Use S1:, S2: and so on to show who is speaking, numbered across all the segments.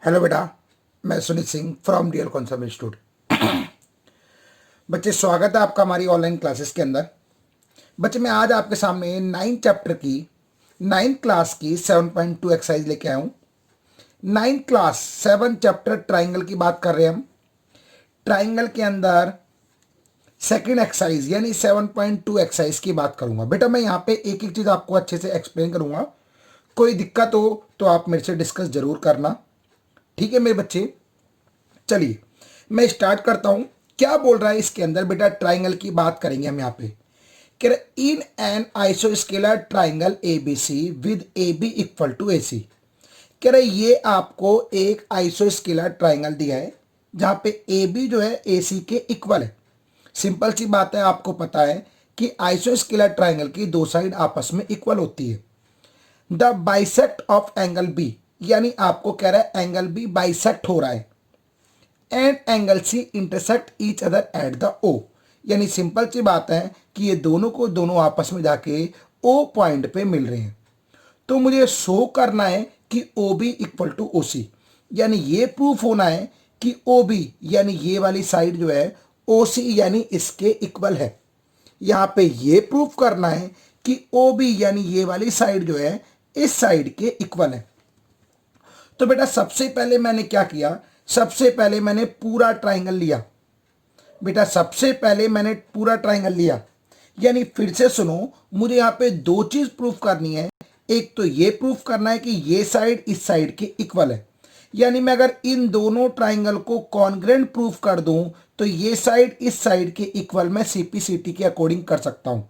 S1: Hello बेटा, मैं Sunit Singh from real concept institute. बच्चे, स्वागत है आपका हमारी ऑनलाइन क्लासेस के अंदर। बच्चे, मैं आज आपके सामने 9 चैप्टर की 9 क्लास की 7.2 एक्सरसाइज लेके आया हूँ। 9 क्लास 7 चैप्टर ट्राइंगल की बात कर रहे हैं हम। ट्राइंगल के अंदर सेकेंड एक्सरसाइज यानी 7.2 एक्सरसाइज की बात करूंगा। बेटा, मैं यहाँ पे एक एक चीज़ आपको अच्छे से एक्सप्लेन करूंगा। कोई दिक्कत हो तो आप मेरे से डिस्कस जरूर करना, ठीक है मेरे बच्चे। चलिए मैं स्टार्ट करता हूं। क्या बोल रहा है इसके अंदर? बेटा, ट्राइंगल की बात करेंगे हम यहाँ पे। कह रहे इन एन आइसोस्केलर triangle A B C with A B equal to A C. कह रहे ये आपको एक आइसोस्केलर ट्राइंगल दिया है जहां पे ए बी जो है ए सी के इक्वल है। सिंपल सी बात है, आपको पता है कि आइसोस्केलर ट्राइंगल की दो साइड आपस में इक्वल होती है। The bisect of angle B, यानी आपको कह रहा है एंगल बी बाइसेक्ट हो रहा है and angle C intersect each other at the O. यानी सिंपल सी बात है कि ये दोनों को दोनों आपस में जाके ओ पॉइंट पे मिल रहे हैं। तो मुझे शो करना है कि O B equal to O C, यानी ये प्रूफ होना है कि ओ बी यानी ये वाली साइड जो है ओ सी यानी इसके इक्वल है। यहां पे ये प्रूफ करना है कि ओ बी यानी ये वाली साइड जो है इस साइड के इक्वल है। तो बेटा, सबसे पहले मैंने क्या किया? सबसे पहले मैंने पूरा ट्राइंगल लिया। बेटा, सबसे पहले मैंने पूरा ट्राइंगल लिया, यानी फिर से सुनो, मुझे यहाँ पे दो चीज प्रूफ करनी है। एक तो ये प्रूफ करना है कि ये साइड इस साइड के इक्वल है, यानी मैं अगर इन दोनों ट्राइंगल को कॉन्ग्रेंट प्रूफ कर दूं तो ये साइड इस साइड के इक्वल मैं सीपीसीटी के अकॉर्डिंग कर सकता हूं।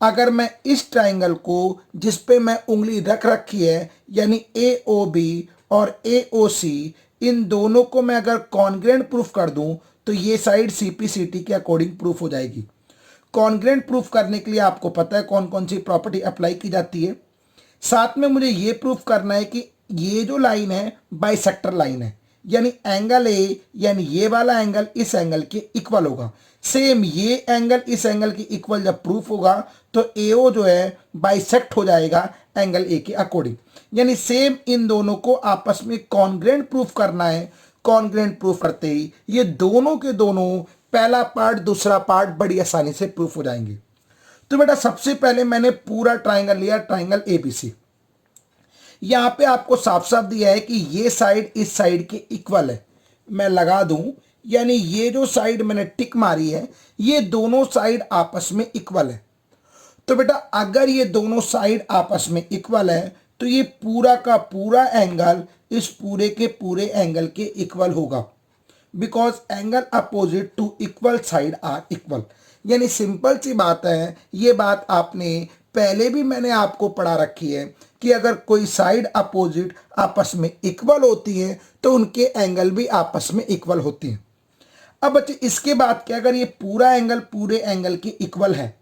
S1: अगर मैं इस ट्राइंगल को जिस पे मैं उंगली रख रखी है यानी ए ओ बी और ए ओ सी, इन दोनों को मैं अगर कॉन्ग्रेंट प्रूफ कर दूं तो ये साइड सीपीसीटी के अकॉर्डिंग प्रूफ हो जाएगी। कॉन्ग्रेंट प्रूफ करने के लिए आपको पता है कौन कौन सी प्रॉपर्टी अप्लाई की जाती है। साथ में मुझे ये प्रूफ करना है कि ये जो लाइन है बाइसेक्टर लाइन है, यानी एंगल ए यानी ये वाला एंगल इस एंगल के इक्वल होगा। सेम ये एंगल इस एंगल के इक्वल जब प्रूफ होगा तो एओ जो है बाइसेक्ट हो जाएगा एंगल ए के अकॉर्डिंग। यानी सेम इन दोनों को आपस में कॉन्ग्रेंट प्रूफ करना है। कॉन्ग्रेंट प्रूफ करते ही ये दोनों के दोनों पहला पार्ट दूसरा पार्ट बड़ी आसानी से प्रूफ हो जाएंगे। तो बेटा, सबसे पहले मैंने पूरा ट्राइंगल लिया, ट्राइंगल एबीसी। यहां पे आपको साफ साफ दिया है कि ये साइड इस साइड के इक्वल है। मैं लगा दूं, यानी ये जो साइड मैंने टिक मारी है ये दोनों साइड आपस में इक्वल है। तो बेटा, अगर ये दोनों साइड आपस में इक्वल है तो ये पूरा का पूरा एंगल इस पूरे के पूरे एंगल के इक्वल होगा, because angle opposite to equal side are equal. यानी सिंपल सी बात है, ये बात आपने पहले भी मैंने आपको पढ़ा रखी है कि अगर कोई साइड अपोजिट आपस में इक्वल होती है तो उनके एंगल भी आपस में इक्वल होती हैं। अब बच्चे, इसके बाद क्या? अगर ये पूरा एंगल पूरे एंगल के इक्वल है,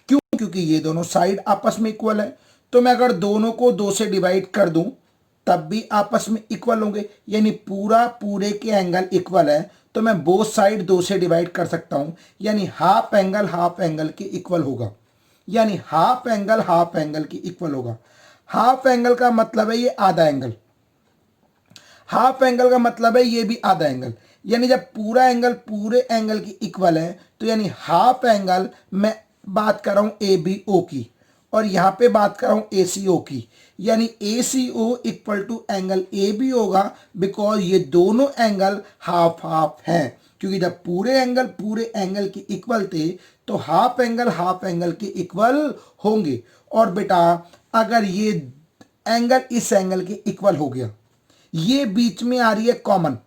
S1: क्यों? क्योंकि ये दोनों साइड आपस में इक्वल है। तो मैं अगर दोनों को 2 से डिवाइड कर दूं तब भी आपस में इक्वल होंगे, यानी पूरा पूरे के एंगल इक्वल है तो मैं बोथ साइड 2 से डिवाइड कर सकता हूं, यानी हाफ एंगल के इक्वल होगा। यानी हाफ एंगल के इक्वल होगा। हाफ एंगल का मतलब है ये आधा एंगल, हाफ एंगल का मतलब है ये भी आधा एंगल। यानी जब पूरा एंगल पूरे एंगल की इक्वल है तो यानी हाफ एंगल, मैं बात कर रहा हूं ए बी ओ की और यहां पे बात कर रहा हूं ए सी ओ की, यानी A C O equal to angle A B होगा, बिकॉज ये दोनों एंगल हाफ हाफ हैं। क्योंकि जब पूरे एंगल के इक्वल थे तो हाफ एंगल के इक्वल होंगे। और बेटा, अगर ये एंगल इस एंगल के इक्वल हो गया, ये बीच में आ रही है कॉमन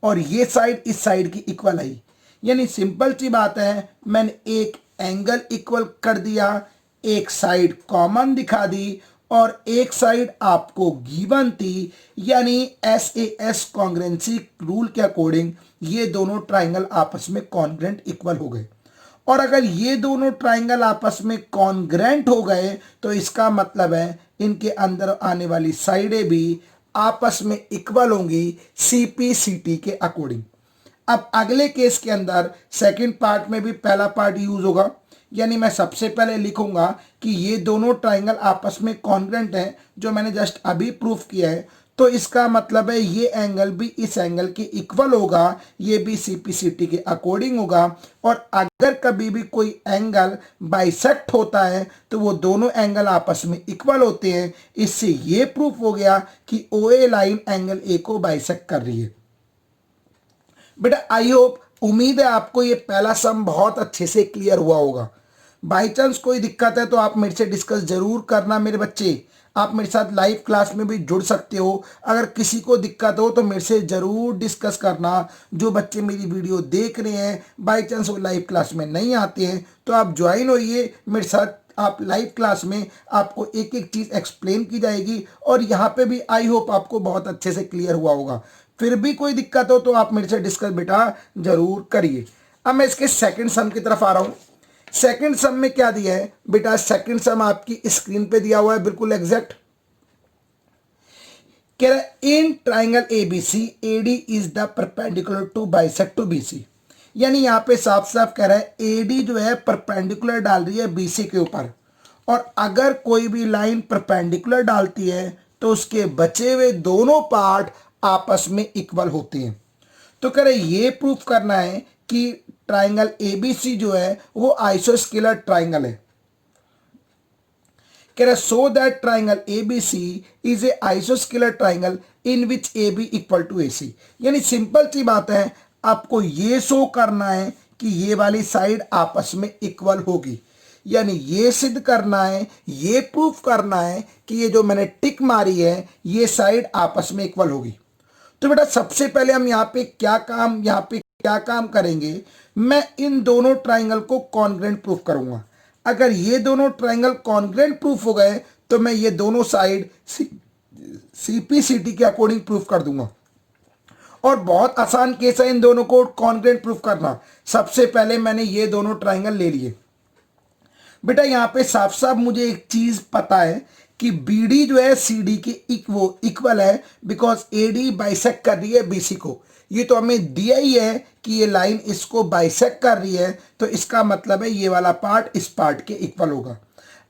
S1: और ये साइड इस साइड की इक्वल आई, यानी सिंपल सी बात है, मैंने एक एंगल इक्वल कर दिया, एक साइड कॉमन दिखा दी और एक साइड आपको गिवन थी, यानी एस कॉन्ग्रेंसी रूल के अकॉर्डिंग ये दोनों ट्राइंगल आपस में कॉन्ग्रेंट इक्वल हो गए। और अगर ये दोनों ट्राइंगल आपस में कॉन्ग्रेंट हो गए तो इसका मतलब है इनके अंदर आने वाली साइडें भी आपस में इक्वल होंगी सीपीसीटी के अकॉर्डिंग। अब अगले केस के अंदर सेकंड पार्ट में भी पहला पार्ट यूज होगा, यानी मैं सबसे पहले लिखूंगा कि ये दोनों ट्राइंगल आपस में कॉन्ग्रेंट हैं, जो मैंने जस्ट अभी प्रूफ किया है। तो इसका मतलब है ये एंगल भी इस एंगल के इक्वल होगा, ये भी सीपीसीटी के अकॉर्डिंग होगा। और अगर कभी भी कोई एंगल बाइसेक्ट होता है तो वो दोनों एंगल आपस में इक्वल होते हैं। इससे ये प्रूफ हो गया कि ओए लाइन एंगल ए को बाइसेक्ट कर रही है। बेटा आई होप, उम्मीद है आपको ये पहला सम बहुत अच्छे से क्लियर हुआ होगा। बाई चांस कोई दिक्कत है तो आप मेरे से डिस्कस जरूर करना मेरे बच्चे। आप मेरे साथ लाइव क्लास में भी जुड़ सकते हो। अगर किसी को दिक्कत हो तो मेरे से ज़रूर डिस्कस करना। जो बच्चे मेरी वीडियो देख रहे हैं बाई चांस वो लाइव क्लास में नहीं आते हैं तो आप ज्वाइन होइए मेरे साथ। आप लाइव क्लास में आपको एक एक चीज़ एक्सप्लेन की जाएगी और यहाँ पे भी आई होप आपको बहुत अच्छे से क्लियर हुआ होगा। फिर भी कोई दिक्कत हो तो आप मेरे से डिस्कस बेटा ज़रूर करिए। अब मैं इसके सेकंड सम की तरफ आ रहा हूँ। सेकंड सम में क्या दिया है बेटा, सेकंड सम आपकी स्क्रीन पे दिया हुआ है बिल्कुल एग्जैक्ट। कह रहा है in triangle ABC AD is the perpendicular to bisect to BC. यानी यहाँ पे साफ साफ कह रहा है एडी जो है परपेंडिकुलर डाल रही है बीसी के ऊपर, और अगर कोई भी लाइन परपेंडिकुलर डालती है तो उसके बचे हुए दोनों पार्ट आपस में इक्वल होते हैं। तो कह रहे ये प्रूफ करना है कि ट्राइंगल एबीसी जो है वो आइसोस्केलर ट्राइंगल है। कह रहा so that triangle ABC is a आइसोस्केलर triangle in which A B equal to A C. यानी सिंपल सी बात है, आपको ये शो करना है कि ये वाली साइड आपस में इक्वल होगी। यानी ये सिद्ध करना है, ये प्रूफ करना है कि ये जो मैंने टिक मारी है ये साइड आपस में इक्वल होगी। तो बेटा सबसे पहले हम यहाँ पे क्या काम करेंगे, मैं इन दोनों ट्राइंगल को कॉन्ग्रुएंट प्रूफ करूंगा। अगर ये दोनों ट्राइंगल कॉन्ग्रुएंट प्रूफ हो गए तो मैं ये दोनों साइड सीपीसीटी के अकॉर्डिंग प्रूफ कर दूंगा। और बहुत आसान केस है इन दोनों को कॉन्ग्रुएंट प्रूफ करना। सबसे पहले मैंने ये दोनों ट्राइंगल ले लिए। बेटा यहाँ पे साफ साफ मुझे एक चीज पता है कि बीडी जो है सीडी के इक्वल है, बिकॉज एडी बाइसेक्ट कर रही है बीसी को। ये तो हमें दिया ही है कि ये लाइन इसको बाइसेक्ट कर रही है, तो इसका मतलब है ये वाला पार्ट इस पार्ट के इक्वल होगा।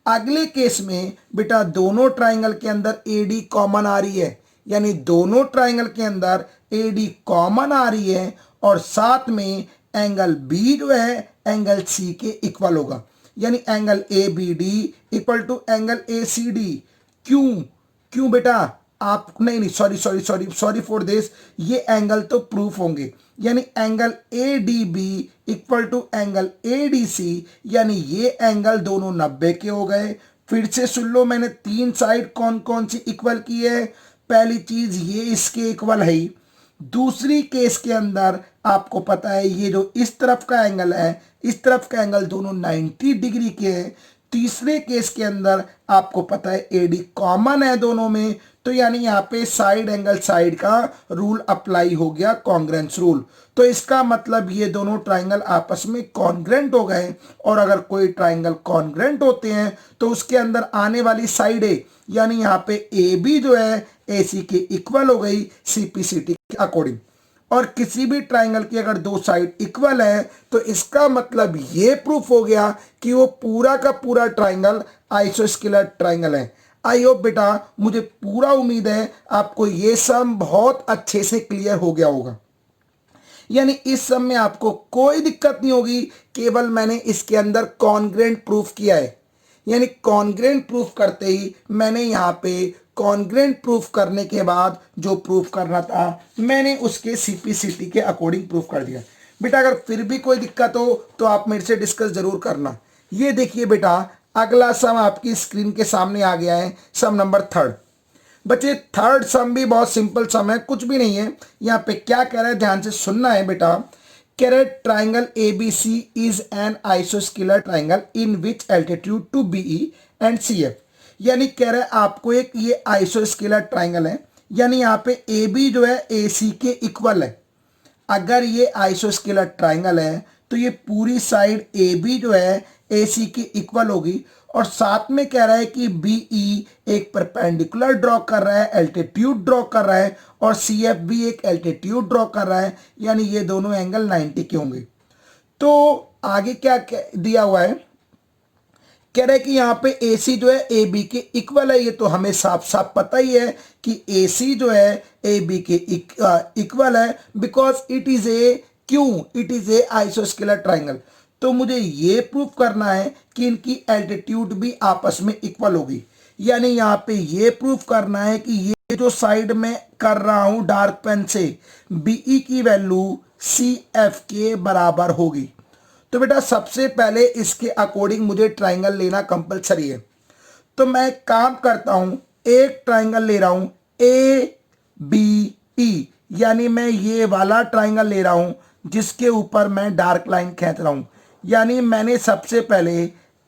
S1: अगले केस में बेटा दोनों ट्राइंगल के अंदर एडी कॉमन आ रही है, यानी दोनों ट्राइंगल के अंदर एडी कॉमन आ रही है और साथ में एंगल बी जो है एंगल सी के इक्वल होगा। यानी angle A B D equal to angle A C D. क्यों बेटा, आप नहीं सॉरी फॉर दिस, ये एंगल तो प्रूफ होंगे। यानी angle A D B equal to angle A D C, यानी ये एंगल दोनों 90 के हो गए। फिर से सुन लो, मैंने तीन साइड कौन कौन सी इक्वल की है। पहली चीज ये इसके इक्वल है ही। दूसरी केस के अंदर आपको पता है ये जो इस तरफ का एंगल है इस तरफ का एंगल दोनों 90 डिग्री के हैं। तीसरे केस के अंदर आपको पता है एडी कॉमन है दोनों में, तो यानी यहाँ पे साइड एंगल साइड का रूल अप्लाई हो गया, कॉन्ग्रुएंस रूल। तो इसका मतलब ये दोनों ट्राइंगल आपस में कॉन्ग्रुएंट हो गए। और अगर कोई ट्राइंगल कॉन्ग्रुएंट होते हैं तो उसके अंदर आने वाली साइडें, यानी यहाँ पे ए बी जो है ए सी के इक्वल हो गई सीपीसीटी के अकॉर्डिंग। और किसी भी ट्राइंगल की अगर दो साइड इक्वल है तो इसका मतलब ये प्रूफ हो गया कि वो पूरा का पूरा ट्राइंगल आइसोस्केलर ट्राइंगल है। आई होप बेटा, मुझे पूरा उम्मीद है आपको ये सम बहुत अच्छे से क्लियर हो गया होगा। यानी इस सम में आपको कोई दिक्कत नहीं होगी, केवल मैंने इसके अंदर कॉन्ग्रुएंट प्रूफ किया है। यानी कॉन्ग्रुएंट प्रूफ करते ही मैंने यहाँ पे कॉन्ग्रुएंट प्रूफ करने के बाद जो प्रूफ करना था मैंने उसके सीपीसीटी के अकॉर्डिंग प्रूफ कर दिया। बेटा अगर फिर भी कोई दिक्कत हो तो आप मेरे से डिस्कस जरूर करना। ये देखिए बेटा, अगला सम आपकी स्क्रीन के सामने आ गया है, सम नंबर 3। बच्चे थर्ड सम भी बहुत सिंपल सम है, कुछ भी नहीं है। यहाँ पे क्या कह रहा है ध्यान से सुनना है बेटा। कह रहे ट्राइंगल एबीसी इज एन आइसोस्केलर triangle in which altitude to BE and CF. यानी कह रहे आपको एक ये आइसोस्केलर ट्राइंगल है, यानी यहाँ पे ए बी जो है ए सी के इक्वल है। अगर ये आइसोस्केलर ट्राइंगल है तो ये पूरी साइड ए बी जो है ए सी की इक्वल होगी। और साथ में कह रहा है कि बी ई एक परपेंडिकुलर ड्रॉ कर रहा है, एल्टीट्यूड ड्रॉ कर रहा है, और सी एफ भी एक एल्टीट्यूड ड्रॉ कर रहा है, यानी ये दोनों एंगल 90 के होंगे। तो आगे क्या दिया हुआ है, कह रहे हैं कि यहाँ पे ए सी जो है ए बी के इक्वल है, ये तो हमें साफ साफ पता ही है कि ए सी जो है ए बी के इक्वल है, बिकॉज इट इज ए क्यों, इट इज ए आइसोस्केलर ट्राइंगल। तो मुझे ये प्रूफ करना है कि इनकी एल्टीट्यूड भी आपस में इक्वल होगी, यानी यहाँ पे ये प्रूफ करना है कि ये जो साइड में कर रहा हूं डार्क पेन से, बीई की वैल्यू सी एफ के बराबर होगी। तो बेटा सबसे पहले इसके अकॉर्डिंग मुझे ट्राइंगल लेना कंपलसरी है। तो मैं काम करता हूं, एक ट्राइंगल ले रहा हूं ए बी ई, यानी मैं ये वाला ट्राइंगल ले रहा हूं जिसके ऊपर मैं डार्क लाइन खींच रहा हूं। यानी मैंने सबसे पहले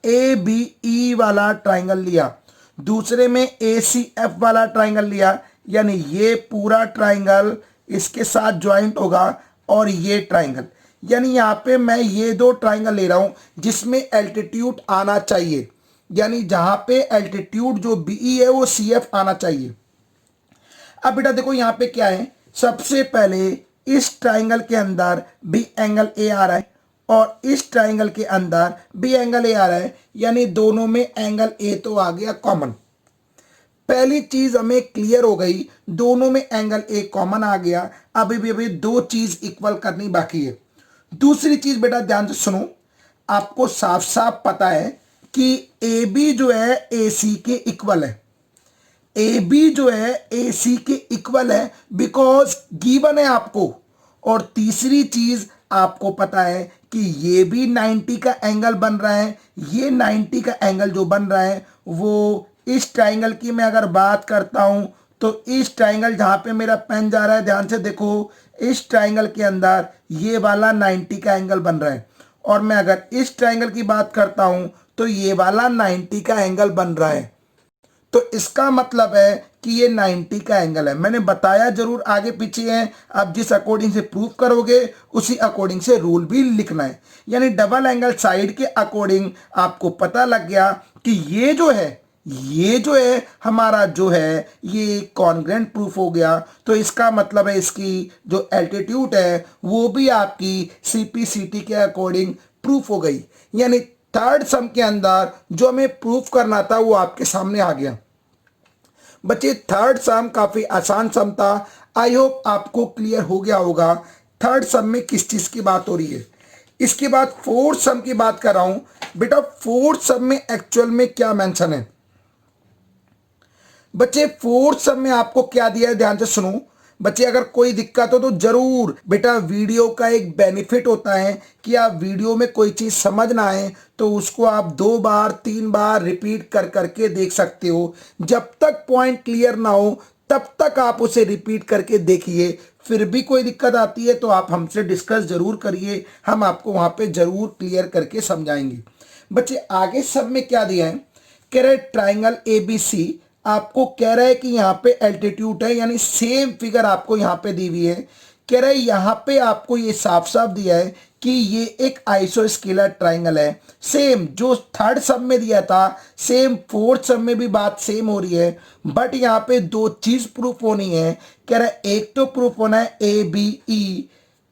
S1: ए बी ई वाला ट्राइंगल लिया, दूसरे में ए सी एफ वाला ट्राइंगल लिया, यानी ये पूरा ट्राइंगल इसके साथ ज्वाइंट होगा और ये ट्राइंगल, यानी यहाँ पे मैं ये दो ट्राइंगल ले रहा हूं जिसमें एल्टीट्यूड आना चाहिए, यानी जहां पे एल्टीट्यूड जो बीई है वो सी एफ आना चाहिए। अब बेटा देखो यहाँ पे क्या है, सबसे पहले इस ट्राइंगल के अंदर बी एंगल ए आ रहा है और इस ट्राइंगल के अंदर बी एंगल ए आ रहा है, यानी दोनों में एंगल ए तो आ गया कॉमन। पहली चीज हमें क्लियर हो गई, दोनों में एंगल ए कॉमन आ गया। अभी दो चीज इक्वल करनी बाकी है। दूसरी चीज बेटा ध्यान से सुनो, आपको साफ साफ पता है कि ए बी जो है ए सी के इक्वल है, ए बी जो है ए सी के इक्वल है बिकॉज गिवन है आपको। और तीसरी चीज आपको पता है कि ये भी 90 का एंगल बन रहा है, ये 90 का एंगल जो बन रहा है वो इस ट्राइंगल की मैं अगर बात करता हूं तो इस ट्राइंगल जहां पे मेरा पेन जा रहा है ध्यान से देखो, इस ट्राइंगल के अंदर ये वाला 90 का एंगल बन रहा है, और मैं अगर इस ट्राइंगल की बात करता हूं तो ये वाला 90 का एंगल बन रहा है। तो इसका मतलब है कि ये 90 का एंगल है। मैंने बताया जरूर आगे पीछे है, आप जिस अकॉर्डिंग से प्रूव करोगे उसी अकॉर्डिंग से रूल भी लिखना है। यानी डबल एंगल साइड के अकॉर्डिंग आपको पता लग गया कि ये जो है हमारा जो है ये कॉन्ग्रेंट प्रूफ हो गया। तो इसका मतलब है इसकी जो एल्टीट्यूड है वो भी आपकी सीपीसीटी के अकॉर्डिंग प्रूफ हो गई। यानी थर्ड सम के अंदर जो हमें प्रूफ करना था वो आपके सामने आ गया। बच्चे थर्ड सम काफी आसान सम था, आई होप आपको क्लियर हो गया होगा थर्ड सम में किस चीज की बात हो रही है। इसके बाद फोर्थ सम की बात कर रहा हूं। बेटा फोर्थ सम में एक्चुअल में क्या मेंशन है बच्चे, फोर्थ सम में आपको क्या दिया है ध्यान से सुनो। बच्चे अगर कोई दिक्कत हो तो जरूर बेटा, वीडियो का एक बेनिफिट होता है कि आप वीडियो में कोई चीज समझ ना आए तो उसको आप 2 बार 3 बार रिपीट कर करके देख सकते हो। जब तक पॉइंट क्लियर ना हो तब तक आप उसे रिपीट करके देखिए। फिर भी कोई दिक्कत आती है तो आप हमसे डिस्कस जरूर करिए, हम आपको वहां पे जरूर क्लियर करके समझाएंगे। बच्चे आगे सब में क्या दिया है, कह रहे ट्राइंगल एबीसी, आपको कह रहा है कि यहाँ पे एल्टीट्यूड है, यानी सेम फिगर आपको यहाँ पे दी हुई है। कह रहा है यहाँ पे आपको ये साफ साफ दिया है कि ये एक आइसोस्केलर ट्राइंगल है। सेम जो थर्ड सब में दिया था सेम फोर्थ सब में भी बात सेम हो रही है, बट यहाँ पे दो चीज प्रूफ होनी है। कह रहा है एक तो प्रूफ होना है ए बी ई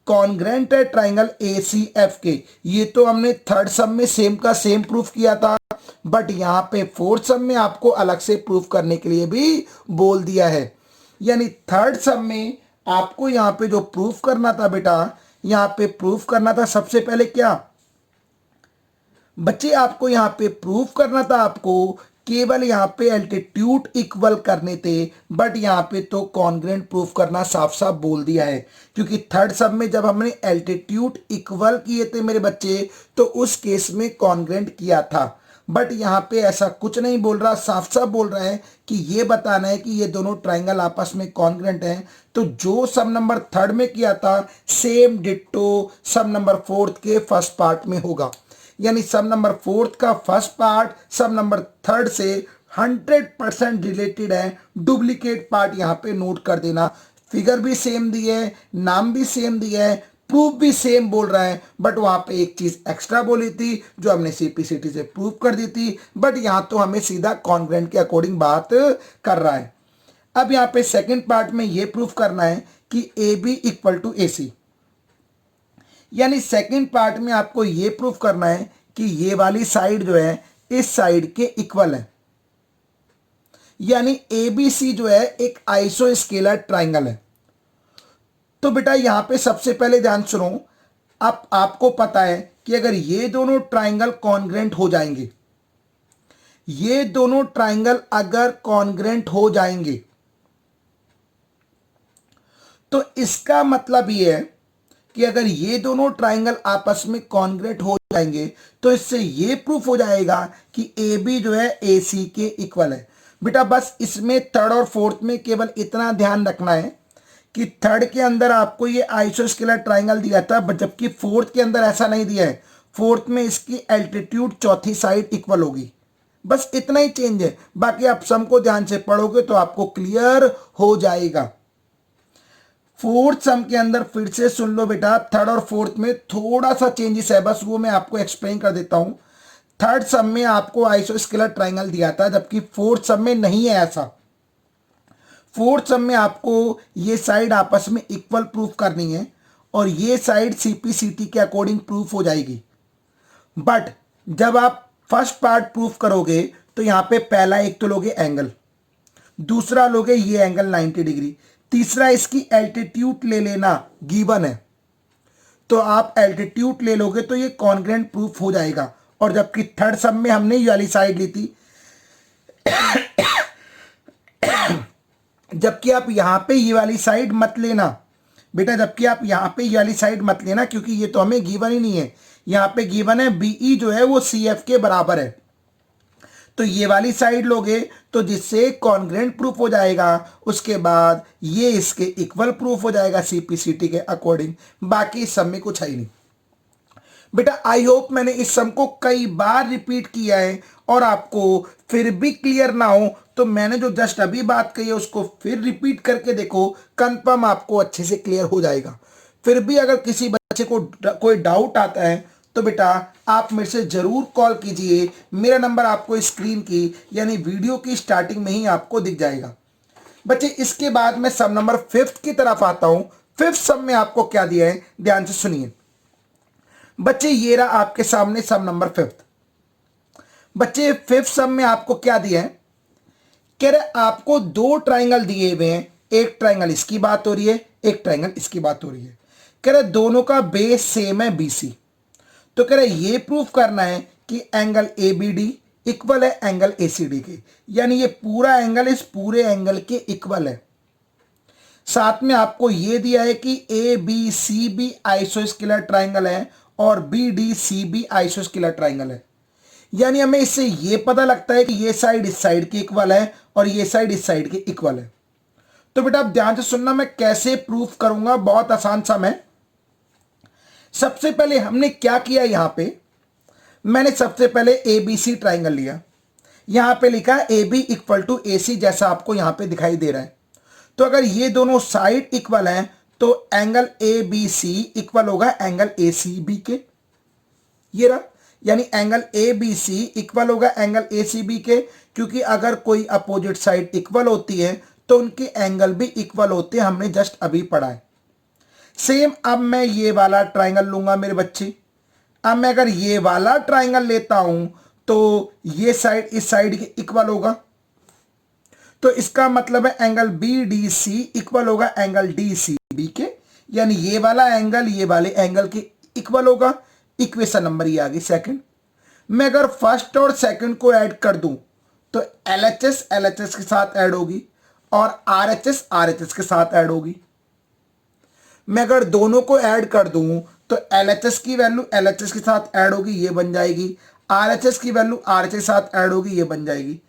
S1: कॉन्ग्रेंट है ट्राइंगल ए सी एफ के, ये तो हमने थर्ड सब में सेम का सेम प्रूफ किया था, बट यहाँ पे फोर्थ सम में आपको अलग से प्रूफ करने के लिए भी बोल दिया है। यानी थर्ड सम में आपको यहाँ पे जो प्रूफ करना था बेटा, यहाँ पे प्रूफ करना था सबसे पहले क्या बच्चे, आपको यहाँ पे प्रूफ करना था आपको केवल यहाँ पे एल्टीट्यूड इक्वल करने थे, बट यहाँ पे तो कॉन्ग्रेंट प्रूफ करना साफ साफ बोल दिया है। क्योंकि थर्ड सब में जब हमने एल्टीट्यूड इक्वल किए थे मेरे बच्चे तो उस केस में कॉन्ग्रेंट किया था, बट यहाँ पे ऐसा कुछ नहीं बोल रहा, साफ साफ बोल रहा है कि ये बताना है कि ये दोनों ट्राइंगल आपस में कॉन्ग्रेंट हैं। तो जो सम नंबर थर्ड में किया था सेम डिट्टो सम नंबर फोर्थ के फर्स्ट पार्ट में होगा। यानी सम नंबर फोर्थ का फर्स्ट पार्ट सम नंबर थर्ड से 100% रिलेटेड है। डुप्लीकेट पार्ट यहाँ पे नोट कर देना, फिगर भी सेम दी है, नाम भी सेम दिया है, प्रूफ भी सेम बोल रहा है, बट वहां पे एक चीज एक्स्ट्रा बोली थी जो हमने सीपीसीटी से प्रूफ कर दी थी, बट यहां तो हमें सीधा कॉन्ग्रेंट के अकॉर्डिंग बात कर रहा है। अब यहाँ पे सेकंड पार्ट में ये प्रूफ करना है कि A B equal to A C, यानी सेकंड पार्ट में आपको ये प्रूफ करना है कि ये वाली साइड जो है इस साइड के इक्वल है, यानी एबीसी जो है एक आइसोस्केलर ट्राइंगल है। तो बेटा यहां पे सबसे पहले ध्यान सुनो, आपको पता है कि अगर ये दोनों ट्राइंगल कॉन्ग्रेंट हो जाएंगे, ये दोनों ट्राइंगल अगर कॉन्ग्रेंट हो जाएंगे तो इसका मतलब ये है कि अगर ये दोनों ट्राइंगल आपस में कॉन्ग्रेंट हो जाएंगे तो इससे ये प्रूफ हो जाएगा कि ए बी जो है ए सी के इक्वल है। बेटा बस इसमें थर्ड और फोर्थ में केवल इतना ध्यान रखना है कि थर्ड के अंदर आपको ये आइसोस्केलर ट्राइंगल दिया था, जबकि फोर्थ के अंदर ऐसा नहीं दिया है। फोर्थ में इसकी एल्टीट्यूड चौथी साइड इक्वल होगी, बस इतना ही चेंज है। बाकी आप सम को ध्यान से पढ़ोगे तो आपको क्लियर हो जाएगा। फोर्थ सम के अंदर फिर से सुन लो बेटा, थर्ड और फोर्थ में थोड़ा सा चेंजेस है, बस वो मैं आपको एक्सप्लेन कर देता हूं। थर्ड सम में आपको आइसोस्केलर ट्राइंगल दिया था, जबकि फोर्थ सम में नहीं है ऐसा। फोर्थ सम में आपको ये साइड आपस में इक्वल प्रूफ करनी है और ये साइड सीपीसीटी के अकॉर्डिंग प्रूफ हो जाएगी। बट जब आप फर्स्ट पार्ट प्रूफ करोगे तो यहां पे पहला एक तो लोगे एंगल, दूसरा लोगे ये एंगल 90 डिग्री, तीसरा इसकी एल्टीट्यूड ले लेना गिवन है, तो आप एल्टीट्यूड ले लोगे तो ये कॉन्ग्रेंट प्रूफ हो जाएगा। और जबकि थर्ड सम में हमने ये वाली साइड ली थी, जबकि आप यहां पे ये वाली साइड मत लेना बेटा, जबकि आप यहां पे ये वाली साइड मत लेना, क्योंकि ये तो हमें गिवन ही नहीं है। यहां पे गिवन है बीई जो है वो सीएफ के बराबर है, तो ये वाली साइड लोगे तो जिससे कॉन्ग्रेंट प्रूफ हो जाएगा, उसके बाद ये इसके इक्वल प्रूफ हो जाएगा सीपीसीटी के अकॉर्डिंग। बाकी इस सम में कुछ है ही नहीं बेटा। आई होप मैंने इस सम को कई बार रिपीट किया है और आपको फिर भी क्लियर ना हो तो मैंने जो जस्ट अभी बात कही है उसको फिर रिपीट करके देखो, कंफर्म आपको अच्छे से क्लियर हो जाएगा। फिर भी अगर किसी बच्चे को कोई डाउट आता है तो बेटा आप मेरे से जरूर कॉल कीजिए। मेरा नंबर आपको स्क्रीन की यानी वीडियो की स्टार्टिंग में ही आपको दिख जाएगा। बच्चे इसके बाद मैं सम नंबर 5 की तरफ आता हूं। 5th सम में आपको क्या दिया है ध्यान से सुनिए बच्चे, ये रहा आपके सामने सम नंबर 5। बच्चे 5th सम में आपको क्या दिया है, कह रहे आपको दो ट्राइंगल दिए हुए हैं, एक ट्राइंगल इसकी बात हो रही है, एक ट्राइंगल इसकी बात हो रही है। कह रहे दोनों का बेस सेम है बीसी, तो कह रहे ये प्रूफ करना है कि angle A B D equal है एंगल ए सी डी के, यानी ये पूरा एंगल इस पूरे एंगल के इक्वल है। साथ में आपको ये दिया है कि ए बी सी बी आइसोस्केलर ट्राइंगल है और बी डी सी बी आइसोस्केलर ट्राइंगल है, यानी हमें इससे ये पता लगता है कि ये साइड इस साइड के इक्वल है और ये साइड इस साइड के इक्वल है। तो बेटा आप ध्यान से सुनना, मैं कैसे प्रूफ करूंगा, बहुत आसान सम है। सबसे पहले हमने क्या किया, यहां पे मैंने सबसे पहले ए बी सी ट्राइंगल लिया, यहां पे लिखा ए बी इक्वल टू ए सी, जैसा आपको यहां पे दिखाई दे रहा है। तो अगर ये दोनों साइड इक्वल हैं तो angle A B C equal होगा एंगल ए सी बी के, ये रहा, यानी angle A B C equal होगा एंगल ए सी बी के, क्योंकि अगर कोई अपोजिट साइड इक्वल होती है तो उनके एंगल भी इक्वल होते हैं, हमने जस्ट अभी पढ़ा है। सेम अब मैं ये वाला ट्राइंगल लूंगा मेरे बच्चे। अब मैं अगर ये वाला ट्राइंगल लेता हूं तो ये साइड इस साइड के इक्वल होगा, तो इसका मतलब है angle B D C equal होगा एंगल डी सी बी के, यानी ये वाला एंगल ये वाले एंगल के इक्वल होगा। इक्वेशन नंबर ये आ गई सेकंड। मैं अगर फर्स्ट और सेकंड को ऐड कर दूं तो एलएचएस एलएचएस के साथ ऐड होगी और आरएचएस आरएचएस के साथ ऐड होगी। मैं अगर दोनों को ऐड कर दूं तो एलएचएस की वैल्यू एलएचएस के साथ ऐड होगी, ये बन जाएगी, आरएचएस की वैल्यू आरएचएस के साथ ऐड होगी, ये बन जाएगी।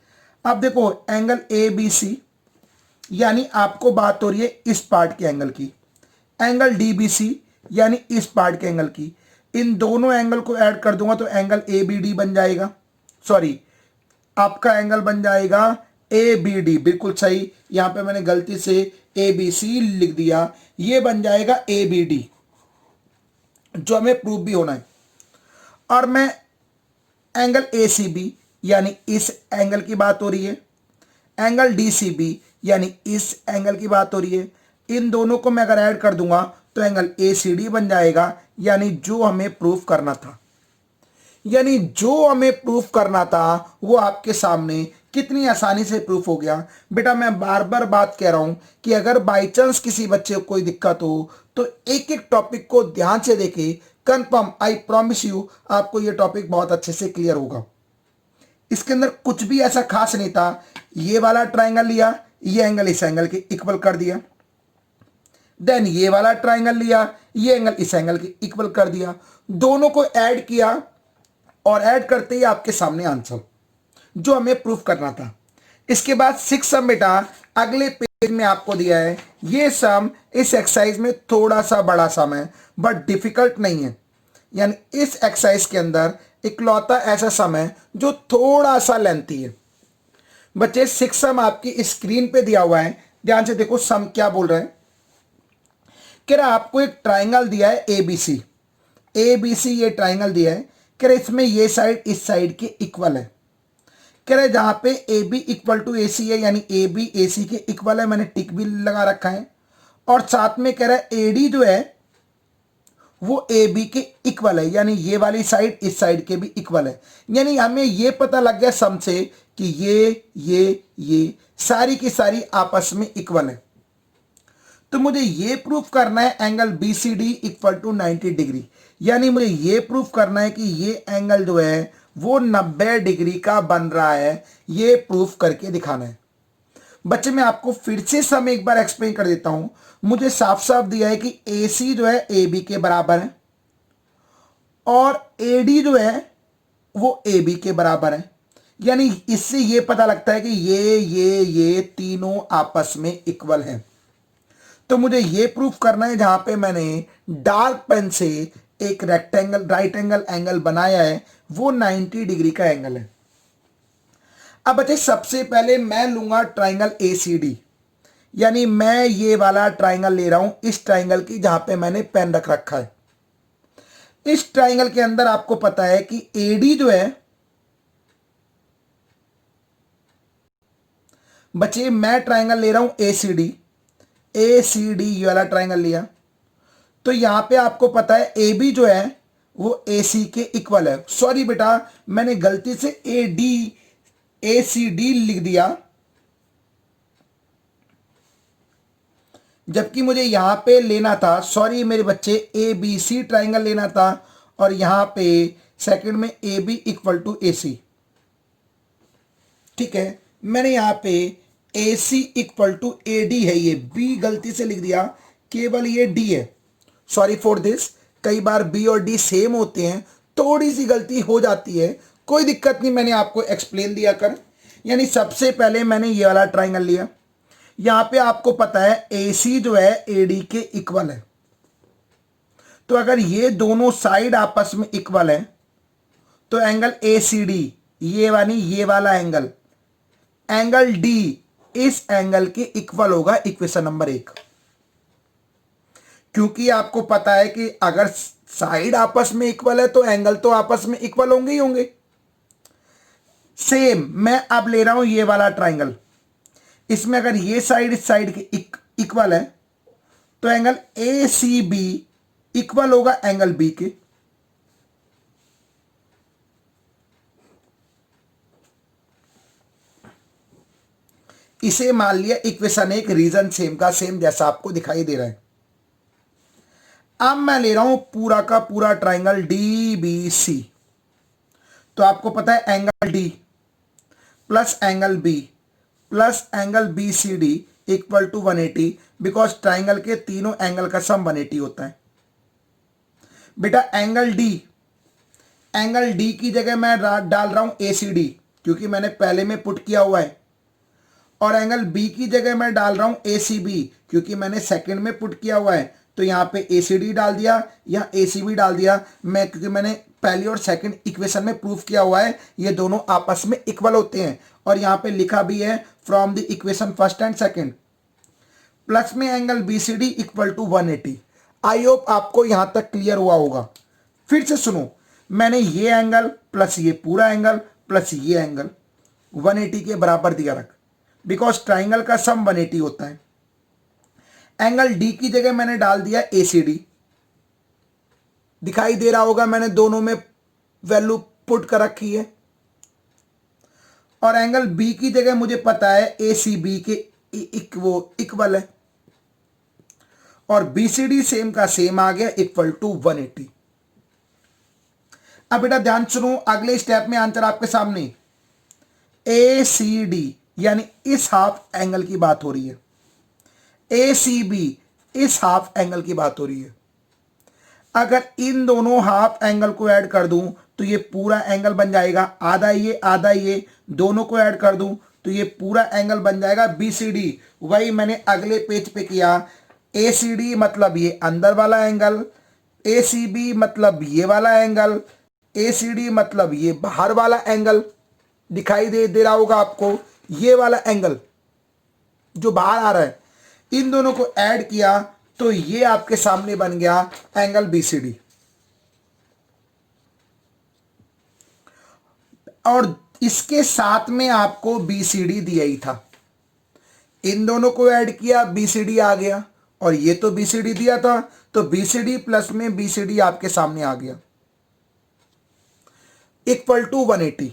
S1: अब देखो एंगल ए बी सी, यानी आपको बात हो रही है इस पार्ट के एंगल की, एंगल डी बी सी यानी इस पार्ट के एंगल की, इन दोनों एंगल को ऐड कर दूंगा तो एंगल ए बी डी बन जाएगा, सॉरी आपका एंगल बन जाएगा ए बी डी, बिल्कुल सही, यहां पे मैंने गलती से ए बी सी लिख दिया, ये बन जाएगा ए बी डी, जो हमें प्रूफ भी होना है। और मैं एंगल ए सी बी यानी इस एंगल की बात हो रही है, एंगल डी सी बी यानी इस एंगल की बात हो रही है, इन दोनों को मैं अगर ऐड कर दूंगा तो एंगल ए सी डी बन जाएगा, यानी जो हमें प्रूफ करना था। यानी जो हमें प्रूफ करना था वो आपके सामने कितनी आसानी से प्रूफ हो गया। बेटा मैं बार बार बात कह रहा हूं कि अगर बाई चांस किसी बच्चे को कोई दिक्कत हो तो एक एक टॉपिक को ध्यान से देखे, कंफर्म आई प्रॉमिस यू आपको ये टॉपिक बहुत अच्छे से क्लियर होगा। इसके अंदर कुछ भी ऐसा खास नहीं था। ये वाला ट्राइंगल लिया, ये एंगल इस एंगल के इक्वल कर दिया, देन ये वाला ट्राइंगल लिया, ये एंगल इस एंगल के इक्वल कर दिया, दोनों को ऐड किया और ऐड करते ही आपके सामने आंसर जो हमें प्रूफ करना था। इसके बाद 6 सम बेटा अगले पेज में आपको दिया है। ये सम इस एक्सरसाइज में थोड़ा सा बड़ा सम है बट डिफिकल्ट नहीं है। यानी इस एक्सरसाइज के अंदर इकलौता ऐसा सम है जो थोड़ा सा लेंथी है। बच्चे 6 सम आपकी स्क्रीन पे दिया हुआ है, ध्यान से देखो सम क्या बोल रहे हैं। कह रहा आपको एक ट्राइंगल दिया है एबीसी, एबीसी ये ट्राइंगल दिया है। कह रहा इसमें ये साइड इस साइड के इक्वल है। कह रहे जहां पे ए बी इक्वल टू ए सी है, यानी ए बी ए सी के इक्वल है, मैंने टिक भी लगा रखा है। और साथ में कह रहा है ए डी जो है वो ए बी के इक्वल है, यानी ये वाली साइड इस साइड के भी इक्वल है। यानी हमें ये पता लग गया सम से कि ये सारी की सारी आपस में इक्वल है। तो मुझे ये प्रूफ करना है angle B C D equal to 90 degree, यानी मुझे ये प्रूफ करना है कि ये एंगल जो है वो 90 डिग्री का बन रहा है। ये प्रूफ करके दिखाना है। बच्चे मैं आपको फिर से सम एक बार एक्सप्लेन कर देता हूं। मुझे साफ साफ दिया है कि ए सी जो है ए बी के बराबर है और ए डी जो है वो ए बी के बराबर है। यानी इससे ये पता लगता है कि ये तीनों आपस में इक्वल हैं। तो मुझे ये प्रूफ करना है जहां पे मैंने डार्क पेन से एक रेक्टेंगल राइट एंगल एंगल बनाया है वो 90 डिग्री का एंगल है। अब बच्चे सबसे पहले मैं लूंगा ट्राइंगल ए सी डी, यानी मैं ये वाला ट्राइंगल ले रहा हूं इस ट्राइंगल की जहां पे मैंने पेन रख रखा है। इस ट्राइंगल के अंदर आपको पता है कि ए डी जो है, बच्चे मैं ट्राइंगल ले रहा हूं ए सी डी ये वाला ट्राइंगल लिया। तो यहां पे आपको पता है ए बी जो है वो ए सी के इक्वल है। सॉरी बेटा मैंने गलती से ए सी डी लिख दिया, जबकि मुझे यहां पे लेना था, सॉरी मेरे बच्चे, ए बी सी ट्राइंगल लेना था और यहां पे सेकंड में ए बी इक्वल टू ए सी। ठीक है, मैंने यहां पे ए सी इक्वल टू ए डी है, ये बी गलती से लिख दिया, केवल ये डी है। सॉरी फॉर दिस, कई बार बी और डी सेम होते हैं, थोड़ी सी गलती हो जाती है, कोई दिक्कत नहीं, मैंने आपको एक्सप्लेन दिया कर। यानी सबसे पहले मैंने ये वाला ट्राइंगल लिया। यहां पे आपको पता है ए सी जो है ए डी के इक्वल है। तो अगर ये दोनों साइड आपस में इक्वल है तो एंगल ए सी डी ये वाला एंगल डी इस एंगल के इक्वल होगा, इक्वेशन नंबर 1। क्योंकि आपको पता है कि अगर साइड आपस में इक्वल है तो एंगल तो आपस में इक्वल होंगे ही होंगे। सेम मैं अब ले रहा हूं ये वाला ट्राइंगल, इसमें अगर ये साइड इस साइड के इक्वल है तो angle A C B equal होगा एंगल बी के। इसे मान लिया इक्वेशन 1, रीजन सेम का सेम जैसा आपको दिखाई दे रहा है। अब मैं ले रहा हूं पूरा का पूरा ट्राइंगल डी बी सी। तो आपको पता है angle D plus angle B plus angle B C D equal to 180, because triangle के तीनों एंगल का सम 180 होता है। बेटा एंगल डी की जगह मैं डाल रहा हूं ए सी डी, क्योंकि मैंने पहले में पुट किया हुआ है। और एंगल बी की जगह मैं डाल रहा हूं ए सी बी, क्योंकि मैंने सेकंड में पुट किया हुआ है। तो यहां पे ए सी डी डाल दिया या ए सी बी डाल दिया मैं, क्योंकि मैंने पहली और सेकंड इक्वेशन में प्रूफ किया हुआ है ये दोनों आपस में इक्वल होते हैं। और यहां पे लिखा भी है from the equation first and second, plus में angle B C D equal to 180। I hope आपको यहां तक क्लियर हुआ होगा। फिर से सुनो, मैंने ये एंगल प्लस ये पूरा एंगल प्लस ये एंगल 180 के बराबर दिया रख, बिकॉज ट्राइंगल का सम 180 होता है। एंगल डी की जगह मैंने डाल दिया ए सी डी, दिखाई दे रहा होगा मैंने दोनों में वैल्यू पुट कर रखी है, और एंगल बी की जगह मुझे पता है ए सी बी के इक्वल है, और बी सी डी सेम का सेम आ गया इक्वल टू 180। अब बेटा ध्यान सुनो, अगले स्टेप में आंसर आपके सामने, ए सी डी यानी इस हाफ एंगल की बात हो रही है, ए सी बी इस हाफ एंगल की बात हो रही है। अगर इन दोनों हाफ एंगल को ऐड कर दूं तो ये पूरा एंगल बन जाएगा, आधा ये दोनों को ऐड कर दूं तो ये पूरा एंगल बन जाएगा बी सी डी। वही मैंने अगले पेज पे किया, ए सी डी मतलब ये अंदर वाला एंगल, ए सी बी मतलब ये वाला एंगल, ए सी डी मतलब ये बाहर वाला एंगल। दिखाई दे रहा होगा आपको, ये वाला एंगल जो बाहर आ रहा है, इन दोनों को ऐड किया तो ये आपके सामने बन गया एंगल बीसीडी। और इसके साथ में आपको बीसीडी दिया ही था, इन दोनों को ऐड किया बीसीडी आ गया, और ये तो बीसीडी दिया था तो बीसीडी प्लस में बीसीडी आपके सामने आ गया इक्वल टू 180।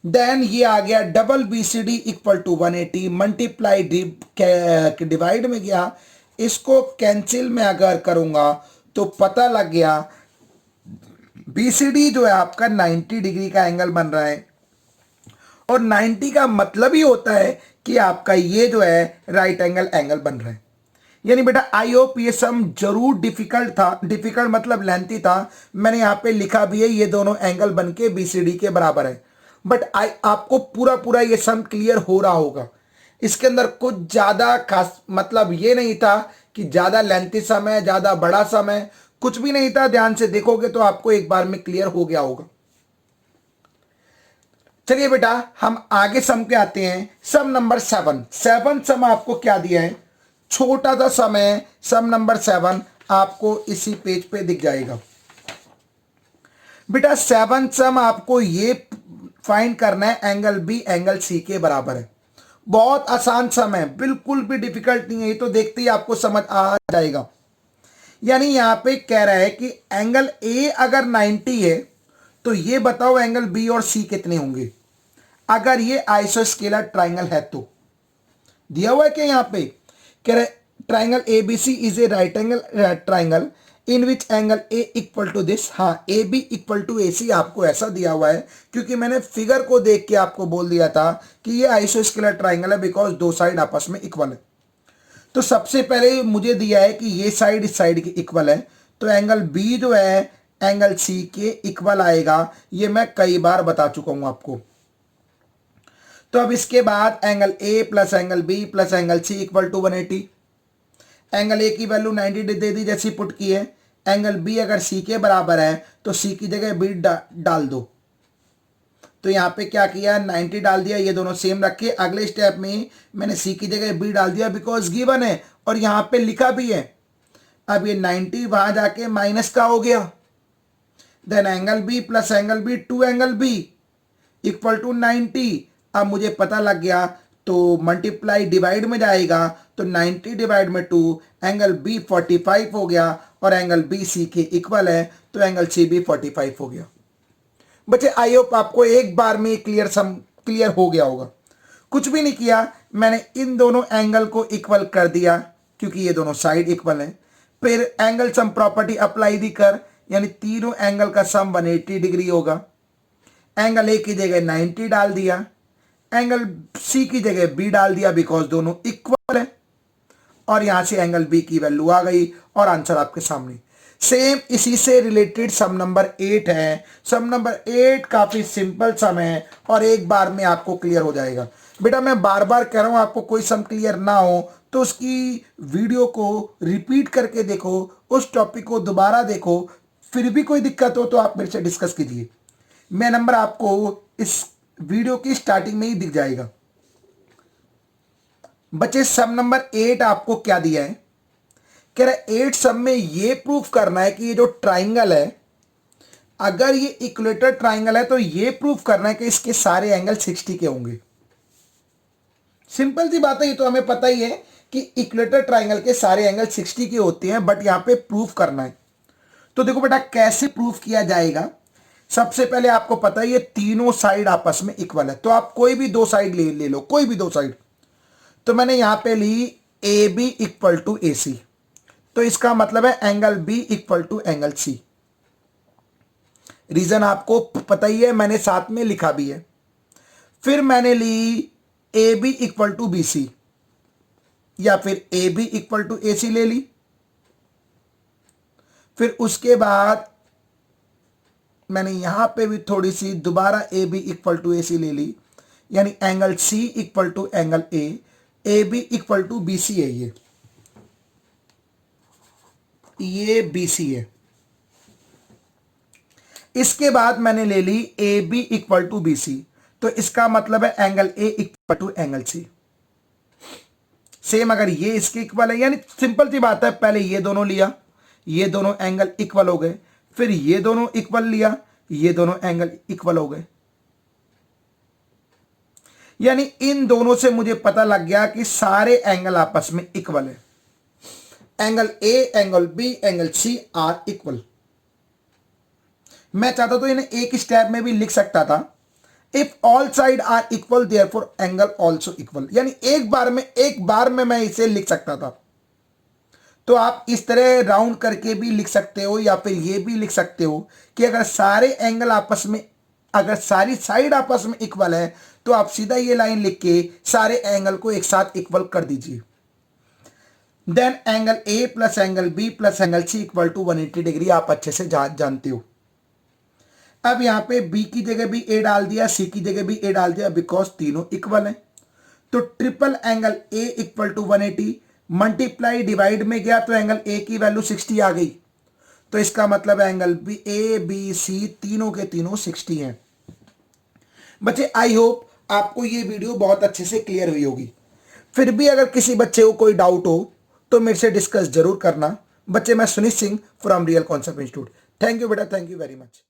S1: देन ये आ गया double BCD equal to 180 multiply divide में गया, इसको कैंसिल में अगर करूंगा तो पता लग गया बीसीडी जो है आपका 90 डिग्री का एंगल बन रहा है, और 90 का मतलब ही होता है कि आपका ये जो है राइट एंगल बन रहा है। यानी बेटा आई होप ये सम जरूर डिफिकल्ट था, डिफिकल्ट मतलब लेंथी था, मैंने यहां पे लिखा भी है ये दोनों एंगल बनके बीसीडी के बराबर है, बट आपको पूरा ये सम क्लियर हो रहा होगा। इसके अंदर कुछ ज्यादा खास मतलब ये नहीं था कि ज्यादा लेंथी सम है, ज्यादा बड़ा सम है, कुछ भी नहीं था। ध्यान से देखोगे तो आपको एक बार में क्लियर हो गया होगा। चलिए बेटा हम आगे सम पे आते हैं। सम नंबर 7 सम आपको क्या दिया है, छोटा सा सम है, सम नंबर 7 आपको इसी पेज पे दिख जाएगा। बेटा 7 सम आपको ये फाइंड करना है एंगल बी एंगल सी के बराबर है। बहुत आसान सम है, बिल्कुल भी डिफिकल्ट नहीं है, ये तो देखते ही आपको समझ आ जाएगा। यानी यहां पे कह रहा है कि एंगल ए अगर 90 है तो ये बताओ एंगल बी और सी कितने होंगे अगर ये आइसोस्केलर ट्राइंगल है। तो दिया हुआ है कि यहां पे कह रहा है triangle ABC is a right angle triangle in which angle A equal to this. हाँ, A B equal to A C आपको ऐसा दिया हुआ है क्योंकि मैंने फिगर को देख के आपको बोल दिया था कि ये आइसोस्केलर ट्राइंगल है बिकॉज दो साइड आपस में इक्वल है। तो सबसे पहले मुझे दिया है कि ये साइड इस साइड के इक्वल है, तो एंगल बी जो है एंगल सी के इक्वल आएगा। ये मैं कई बार बता चुका हूं आपको। तो अब इसके बाद angle A plus angle B plus angle C equal to 180। Angle A की वैल्यू 90 दे दी जैसी पुट की है, एंगल बी अगर सी के बराबर है तो सी की जगह बी डाल दो। तो यहाँ पे क्या किया, 90 डाल दिया, ये दोनों सेम रखे। अगले स्टेप में मैंने सी की जगह बी डाल दिया बिकॉज गिवन है और यहाँ पे लिखा भी है। अब ये 90 वहां जाके माइनस का हो गया, then angle B plus angle B two angle B equal to 90। अब मुझे पता लग गया तो मल्टीप्लाई डिवाइड में जाएगा तो 90 डिवाइड में 2 एंगल बी 45 हो गया और एंगल बी सी के इक्वल है तो एंगल सी भी 45 हो गया। बच्चे आई होप आपको एक बार में क्लियर हो गया होगा। कुछ भी नहीं किया, मैंने इन दोनों एंगल को इक्वल कर दिया क्योंकि ये दोनों साइड इक्वल है। फिर angle sum property apply the कर, यानी तीनों एंगल का सम 180 डिग्री होगा। एंगल ए की जगह 90 डाल दिया, एंगल सी की जगह बी डाल दिया बिकॉज दोनों इक्वल है, और यहां से एंगल बी की वैल्यू आ गई और आंसर आपके सामने। सेम इसी से रिलेटेड सम नंबर 8 है। सम नंबर 8 काफी सिंपल सम है और एक बार में आपको क्लियर हो जाएगा। बेटा मैं बार बार कह रहा हूं, आपको कोई सम क्लियर ना हो तो उसकी वीडियो को रिपीट करके देखो, उस टॉपिक को दोबारा देखो, फिर भी कोई दिक्कत हो तो आप मेरे से डिस्कस कीजिए। मैं नंबर आपको इस वीडियो की स्टार्टिंग में ही दिख जाएगा। बच्चे सम नंबर 8 आपको क्या दिया है, कह रहा 8 सम में ये प्रूफ करना है कि ये जो ट्राइंगल है, अगर ये इक्वेटर ट्राइंगल है तो ये प्रूफ करना है कि इसके सारे एंगल 60 के होंगे। सिंपल सी बात है, ये तो हमें पता ही है कि इक्वेटर ट्राइंगल के सारे एंगल 60 के होते हैं, बट यहां पे प्रूफ करना है। तो देखो बेटा कैसे प्रूफ किया जाएगा। सबसे पहले आपको पता है ये तीनों साइड आपस में इक्वल है, तो आप कोई भी दो साइड ले लो, कोई भी दो साइड। तो मैंने यहां पे ली A B equal to A C, तो इसका मतलब है angle B equal to angle C. Reason आपको पता ही है, मैंने साथ में लिखा भी है। फिर मैंने ली A B equal to B C, या फिर A B equal to A C ले ली। फिर उसके बाद मैंने यहां पे भी थोड़ी सी दोबारा A B equal to A C ले ली, यानी angle C equal to angle A B equal to B C है। ये बी सी है। इसके बाद मैंने ले ली A B equal to B C, तो इसका मतलब है angle A equal to angle C. Same अगर ये इसके इक्वल है, यानी सिंपल सी बात है, पहले ये दोनों लिया, ये दोनों एंगल इक्वल हो गए, फिर ये दोनों इक्वल लिया, ये दोनों एंगल इक्वल हो गए। यानी इन दोनों से मुझे पता लग गया कि सारे एंगल आपस में इक्वल है। Angle A, angle B, angle C are equal. मैं चाहता तो इन्हें एक स्टेप में भी लिख सकता था, if all side are equal therefore angle also equal, यानी एक बार में मैं इसे लिख सकता था। तो आप इस तरह राउंड करके भी लिख सकते हो, या फिर ये भी लिख सकते हो कि अगर सारे एंगल आपस में, अगर सारी साइड आपस में इक्वल है, तो आप सीधा ये लाइन लिख के सारे एंगल को एक साथ इक्वल कर दीजिए। Then angle A plus angle B plus angle C equal to 180 degree, आप अच्छे से जानते हो। अब यहां पे बी की जगह भी ए डाल दिया, सी की जगह भी ए डाल दिया, बिकॉज तीनों इक्वल हैं। तो triple angle A equal to 180 multiply divide में गया, तो एंगल ए की वैल्यू 60 आ गई। तो इसका मतलब angle B A B C तीनों के तीनों 60 हैं। बच्चे आई होप आपको ये वीडियो बहुत अच्छे से क्लियर हुई होगी। फिर भी अगर किसी बच्चे को कोई डाउट हो तो मेरे से डिस्कस जरूर करना। बच्चे मैं Sunit Singh from real concept institute. Thank you बेटा, थैंक यू वेरी मच।